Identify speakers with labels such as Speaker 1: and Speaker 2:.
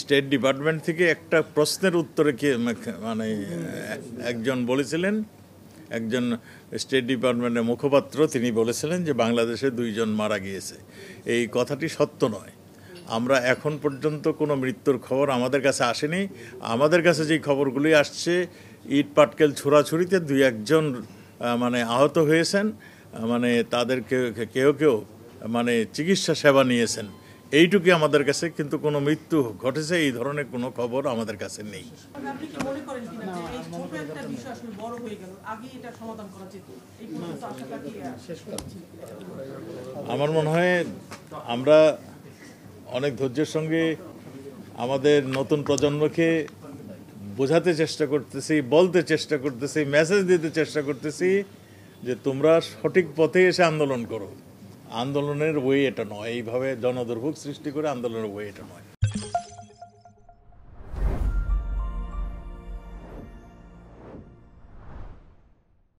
Speaker 1: State department থেকে একটা প্রশ্নের উত্তরে মানে একজন বলেছিলেন, একজন স্টেট ডিপার্টমেন্টের মুখপাত্র তিনি বলেছিলেন যে বাংলাদেশে 2 জন মারা গিয়েছে। এই কথাটি সত্য নয়। আমরা এখন পর্যন্ত কোনো মৃত্যুর খবর আমাদের কাছে আসেনি। আমাদের কাছে যেই খবরগুলি আসছে, ইট পাটকেল ছোড়াছুড়িতে 2-1 জন মানে আহত হয়েছেন, মানে তাদের কেউ কেউ মানে চিকিৎসা সেবা নিয়েছেন, এইটুকুই আমাদের কাছে। কিন্তু কোনো মৃত্যু ঘটেছে এই ধরনের কোনো খবর আমাদের কাছে নেই। আমার মনে হয় আমরা অনেক ধৈর্যের সঙ্গে আমাদের নতুন প্রজন্মকে বোঝাতে চেষ্টা করতেছি, বলতে চেষ্টা করতেছি, মেসেজ দিতে চেষ্টা করতেছি যে তোমরা সঠিক পথে এসে আন্দোলন করো। আন্দোলনের ওয়ে এটা নয়, এইভাবে জনদুর্ভোগ সৃষ্টি করে আন্দোলনের ওয়ে এটা নয়।